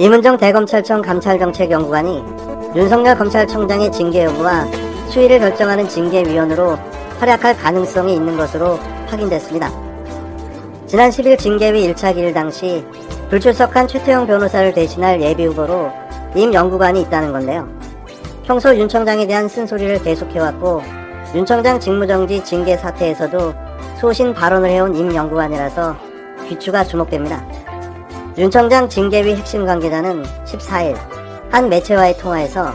임은정 대검찰청 감찰정책연구관이 윤석열 검찰총장의 징계 여부와 수위를 결정하는 징계위원으로 활약할 가능성이 있는 것으로 확인됐습니다. 지난 10일 징계위 1차 기일 당시 불출석한 최태형 변호사를 대신할 예비후보로 임 연구관이 있다는 건데요. 평소 윤 청장에 대한 쓴소리를 계속해왔고 윤 청장 직무정지 징계 사태에서도 소신 발언을 해온 임 연구관이라서 귀추가 주목됩니다. 윤 청장 징계위 핵심 관계자는 14일 한 매체와의 통화에서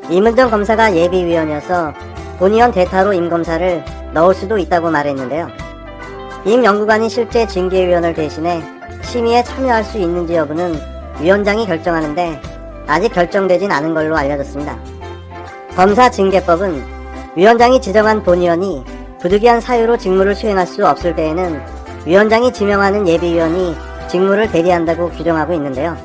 임은정 검사가 예비위원이어서 본의원 대타로 임 검사를 넣을 수도 있다고 말했는데요. 임 연구관이 실제 징계위원을 대신해 심의에 참여할 수 있는지 여부는 위원장이 결정하는데 아직 결정되진 않은 걸로 알려졌습니다. 검사징계법은 위원장이 지정한 본위원이 부득이한 사유로 직무를 수행할 수 없을 때에는 위원장이 지명하는 예비위원이 직무를 대리한다고 규정하고 있는데요.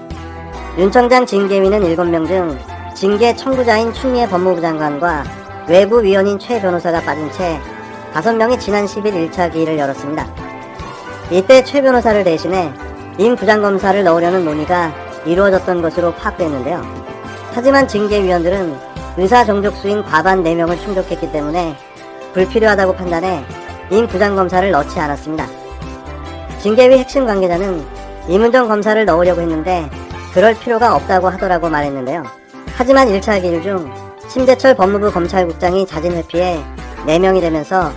윤 청장 징계위는 7명 중 징계 청구자인 추미애 법무부 장관과 외부 위원인 최 변호사가 빠진 채 5명이 지난 10일 1차 기일을 열었습니다. 이때 최 변호사를 대신해 임 부장검사를 넣으려는 논의가 이루어졌던 것으로 파악됐는데요. 하지만 징계위원들은 의사 정족수인 과반 4명을 충족했기 때문에 불필요하다고 판단해 임 부장검사를 넣지 않았습니다. 징계위 핵심 관계자는 임은정 검사를 넣으려고 했는데 그럴 필요가 없다고 하더라고 말했는데요. 하지만 1차 기일 중 심재철 법무부 검찰국장이 자진 회피해 4명이 되면서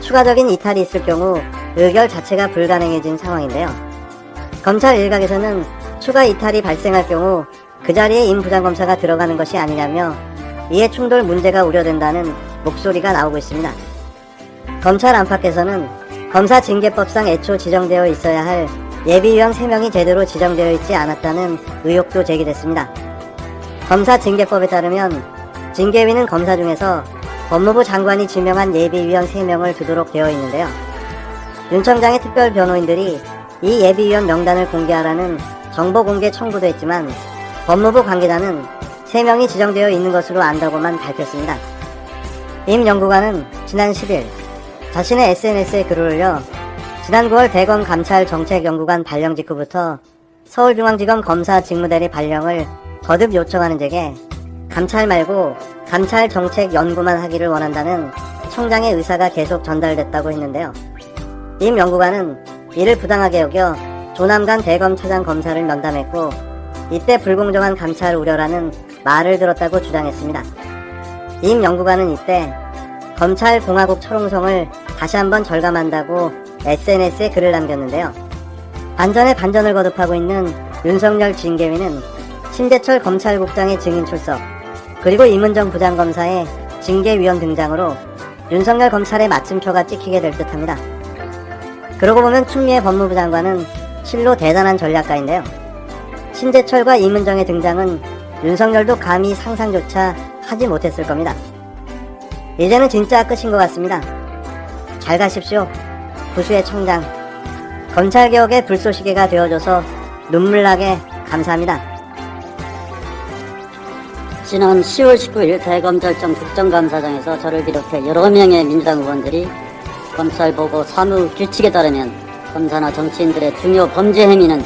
추가적인 이탈이 있을 경우 의결 자체가 불가능해진 상황인데요. 검찰 일각에서는 추가 이탈이 발생할 경우 그 자리에 임 부장검사가 들어가는 것이 아니냐며 이해 충돌 문제가 우려된다는 목소리가 나오고 있습니다. 검찰 안팎에서는 검사징계법상 애초 지정되어 있어야 할 예비위원 3명이 제대로 지정되어 있지 않았다는 의혹도 제기됐습니다. 검사징계법에 따르면 징계위는 검사 중에서 법무부 장관이 지명한 예비위원 3명을 두도록 되어 있는데요. 윤 청장의 특별 변호인들이 이 예비위원 명단을 공개하라는 정보 공개 청구도 했지만 법무부 관계자는 3명이 지정되어 있는 것으로 안다고만 밝혔습니다. 임 연구관은 지난 10일 자신의 SNS에 글을 올려 지난 9월 대검 감찰정책연구관 발령 직후부터 서울중앙지검 검사 직무대리 발령을 거듭 요청하는 제게 감찰 말고 감찰정책연구만 하기를 원한다는 청장의 의사가 계속 전달됐다고 했는데요. 임 연구관은 이를 부당하게 여겨 조남관 대검 차장 검사를 면담했고 이때 불공정한 감찰 우려라는 말을 들었다고 주장했습니다. 임 연구관은 이때 검찰공화국 철옹성을 다시 한번 절감한다고 SNS에 글을 남겼는데요. 반전에 반전을 거듭하고 있는 윤석열 징계위는 심재철 검찰국장의 증인 출석 그리고 임은정 부장검사의 징계위원 등장으로 윤석열 검찰의 마침표가 찍히게 될 듯합니다. 그러고 보면 추미애 법무부 장관은 실로 대단한 전략가인데요. 심재철과 임은정의 등장은 윤석열도 감히 상상조차 하지 못했을 겁니다. 이제는 진짜 끝인 것 같습니다. 잘 가십시오. 구수의 청장. 검찰개혁의 불쏘시개가 되어줘서 눈물나게 감사합니다. 지난 10월 19일 대검찰청 국정감사장에서 저를 비롯해 여러 명의 민주당 의원들이 검찰보고 사무규칙에 따르면 검사나 정치인들의 중요 범죄 행위는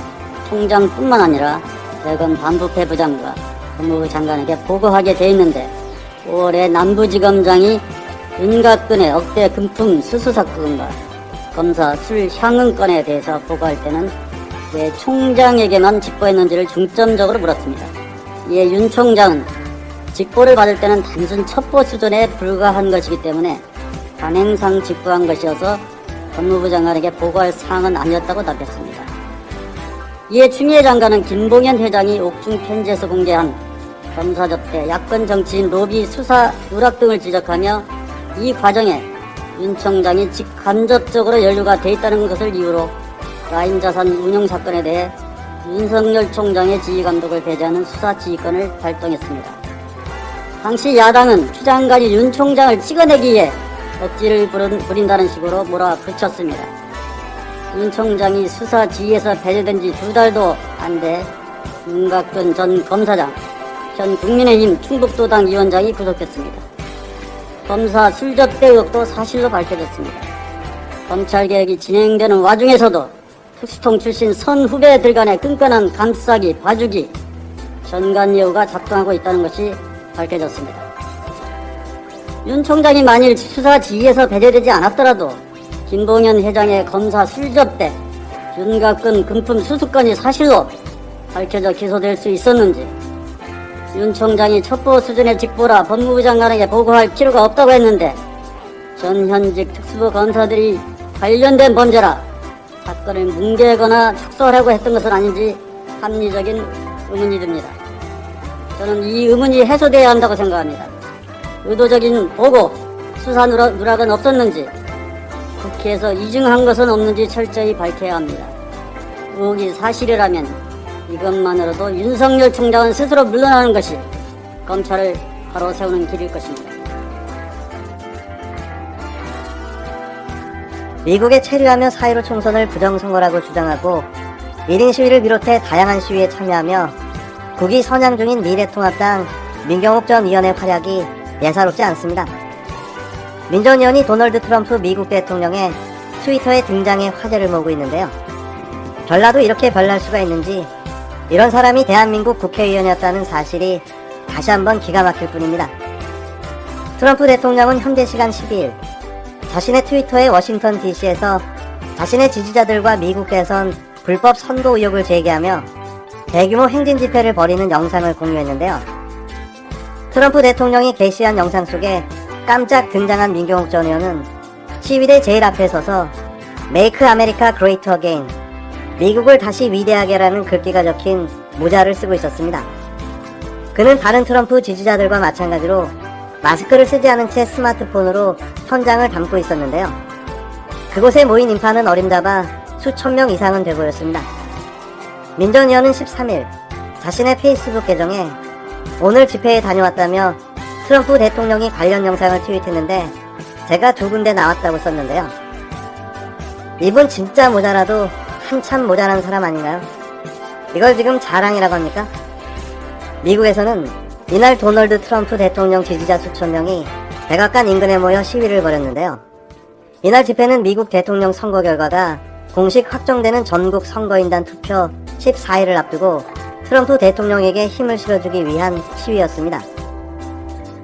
총장뿐만 아니라 대검 반부패 부장과 법무부 장관에게 보고하게 돼 있는데 5월에 남부지검장이 윤곽근의 억대 금품 수수 사건과 검사 술 향응 건에 대해서 보고할 때는 왜 총장에게만 직보했는지를 중점적으로 물었습니다. 이에 윤 총장은 직보를 받을 때는 단순 첩보 수준에 불과한 것이기 때문에 관행상 직보한 것이어서 법무부 장관에게 보고할 사항은 아니었다고 답했습니다. 이에 추미애 장관은 김봉현 회장이 옥중 편지에서 공개한 검사 접대, 야권 정치인 로비 수사 누락 등을 지적하며 이 과정에 윤 총장이 직간접적으로 연루가 돼 있다는 것을 이유로 라인자산 운용 사건에 대해 윤석열 총장의 지휘감독을 배제하는 수사지휘권을 발동했습니다. 당시 야당은 추 장관이 윤 총장을 찍어내기 위해 억지를 부린다는 식으로 몰아붙였습니다. 윤 총장이 수사지휘에서 배제된 지 2달도 안 돼 윤곽근 전 검사장, 현 국민의힘 충북도당 위원장이 구속됐습니다. 검사 술접대 의혹도 사실로 밝혀졌습니다. 검찰개혁이 진행되는 와중에서도 특수통 출신 선 후배들 간의 끈끈한 감싸기, 봐주기, 전관예우가 작동하고 있다는 것이 밝혀졌습니다. 윤 총장이 만일 수사 지휘에서 배제되지 않았더라도 김봉현 회장의 검사 술접 때 윤곽근 금품 수수 건이 사실로 밝혀져 기소될 수 있었는지, 윤 총장이 첩보 수준의 직보라 법무부 장관에게 보고할 필요가 없다고 했는데 전현직 특수부 검사들이 관련된 범죄라 사건을 뭉개거나 축소하려고 했던 것은 아닌지 합리적인 의문이 듭니다. 저는 이 의문이 해소되어야 한다고 생각합니다. 의도적인 보고, 수사 누락은 없었는지, 국회에서 이중한 것은 없는지 철저히 밝혀야 합니다. 의혹이 사실이라면 이것만으로도 윤석열 총장은 스스로 물러나는 것이 검찰을 바로 세우는 길일 것입니다. 미국에 체류하며 4.15 총선을 부정선거라고 주장하고 1인 시위를 비롯해 다양한 시위에 참여하며 국위 선양 중인 미래통합당 민경욱 전 의원의 활약이 예사롭지 않습니다. 민 전 의원이 도널드 트럼프 미국 대통령의 트위터에 등장해 화제를 모으고 있는데요. 별나도 이렇게 별날 수가 있는지 이런 사람이 대한민국 국회의원이었다는 사실이 다시 한번 기가 막힐 뿐입니다. 트럼프 대통령은 현재 시간 12일 자신의 트위터에 워싱턴 DC에서 자신의 지지자들과 미국 대선 불법 선거 의혹을 제기하며 대규모 행진 집회를 벌이는 영상을 공유했는데요. 트럼프 대통령이 게시한 영상 속에 깜짝 등장한 민경욱 전 의원은 시위대 제일 앞에 서서 Make America Great Again, 미국을 다시 위대하게라는 글귀가 적힌 모자를 쓰고 있었습니다. 그는 다른 트럼프 지지자들과 마찬가지로 마스크를 쓰지 않은 채 스마트폰으로 현장을 담고 있었는데요. 그곳에 모인 인파는 어림잡아 수천 명 이상은 돼 보였습니다. 민 전 의원은 13일 자신의 페이스북 계정에 오늘 집회에 다녀왔다며 트럼프 대통령이 관련 영상을 트윗했는데 제가 2군데 나왔다고 썼는데요. 이분 진짜 모자라도 한참 모자란 사람 아닌가요? 이걸 지금 자랑이라고 합니까? 미국에서는 이날 도널드 트럼프 대통령 지지자 수천 명이 백악관 인근에 모여 시위를 벌였는데요. 이날 집회는 미국 대통령 선거 결과가 공식 확정되는 전국 선거인단 투표 14일을 앞두고 트럼프 대통령에게 힘을 실어주기 위한 시위였습니다.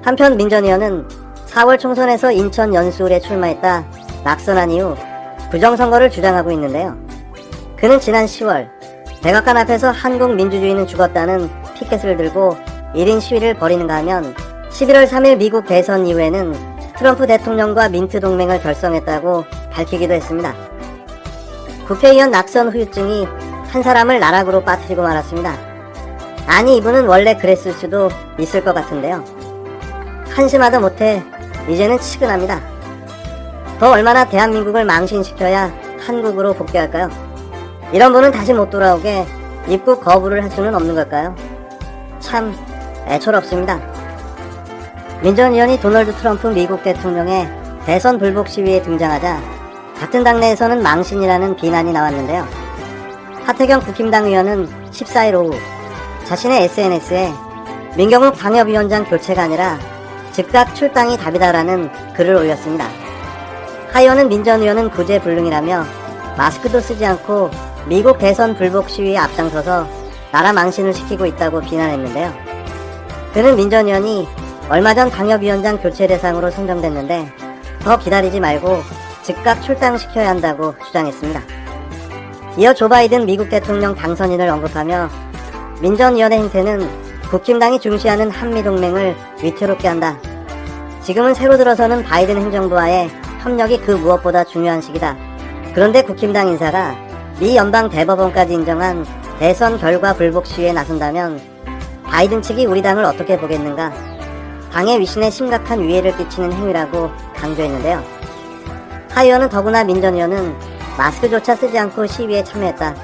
한편 민 전 의원은 4월 총선에서 인천 연수울에 출마했다 낙선한 이후 부정선거를 주장하고 있는데요. 그는 지난 10월 백악관 앞에서 한국 민주주의는 죽었다는 피켓을 들고 1인 시위를 벌이는가 하면 11월 3일 미국 대선 이후에는 트럼프 대통령과 민트 동맹을 결성했다고 밝히기도 했습니다. 국회의원 낙선 후유증이 한 사람을 나락으로 빠뜨리고 말았습니다. 아니 이분은 원래 그랬을 수도 있을 것 같은데요. 한심하다 못해 이제는 치근합니다. 더 얼마나 대한민국을 망신시켜야 한국으로 복귀할까요? 이런 분은 다시 못 돌아오게 입국 거부를 할 수는 없는 걸까요? 참 애처롭습니다. 민 전 의원이 도널드 트럼프 미국 대통령의 대선 불복 시위에 등장하자 같은 당내에서는 망신이라는 비난이 나왔는데요. 하태경 국힘당 의원은 14일 오후 자신의 SNS에 민경욱 방협위원장 교체가 아니라 즉각 출당이 답이다라는 글을 올렸습니다. 하 의원은 민 전 의원은 구제불능이라며 마스크도 쓰지 않고 미국 대선 불복 시위에 앞장서서 나라 망신을 시키고 있다고 비난했는데요. 그는 민 전 의원이 얼마 전 방협위원장 교체 대상으로 선정됐는데 더 기다리지 말고 즉각 출당시켜야 한다고 주장했습니다. 이어 조 바이든 미국 대통령 당선인을 언급하며 민 전 의원의 행태는 국힘당이 중시하는 한미동맹을 위태롭게 한다. 지금은 새로 들어서는 바이든 행정부와의 협력이 그 무엇보다 중요한 시기다. 그런데 국힘당 인사가 미 연방 대법원까지 인정한 대선 결과 불복 시위에 나선다면 바이든 측이 우리 당을 어떻게 보겠는가? 당의 위신에 심각한 위해를 끼치는 행위라고 강조했는데요. 하 의원은 더구나 민 전 의원은 마스크조차 쓰지 않고 시위에 참여했다.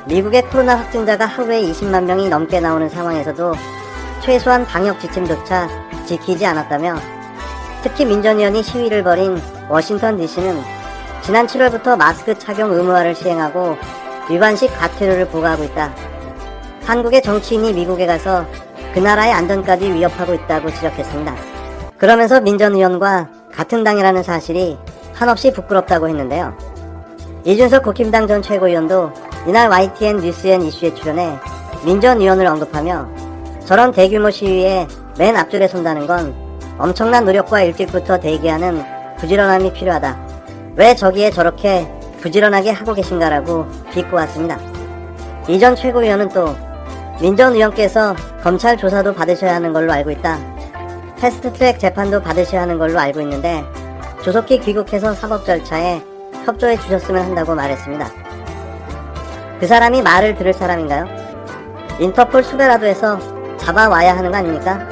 미국의 코로나 확진자가 하루에 20만 명이 넘게 나오는 상황에서도 최소한 방역 지침조차 지키지 않았다며 특히 민 전 의원이 시위를 벌인 워싱턴 DC는 지난 7월부터 마스크 착용 의무화를 시행하고 위반식 과태료를 부과하고 있다. 한국의 정치인이 미국에 가서 그 나라의 안전까지 위협하고 있다고 지적했습니다. 그러면서 민 전 의원과 같은 당이라는 사실이 한없이 부끄럽다고 했는데요. 이준석 국힘당 전 최고위원도 이날 YTN 뉴스앤 이슈에 출연해 민 전 의원을 언급하며 저런 대규모 시위에 맨 앞줄에 선다는 건 엄청난 노력과 일찍부터 대기하는 부지런함이 필요하다. 왜 저기에 저렇게 부지런하게 하고 계신가라고 비꼬았습니다. 이 전 최고위원은 또 민 전 의원께서 검찰 조사도 받으셔야 하는 걸로 알고 있다. 패스트트랙 재판도 받으셔야 하는 걸로 알고 있는데 조속히 귀국해서 사법 절차에 협조해 주셨으면 한다고 말했습니다. 그 사람이 말을 들을 사람인가요? 인터폴 수배라도 해서 잡아와야 하는 거 아닙니까?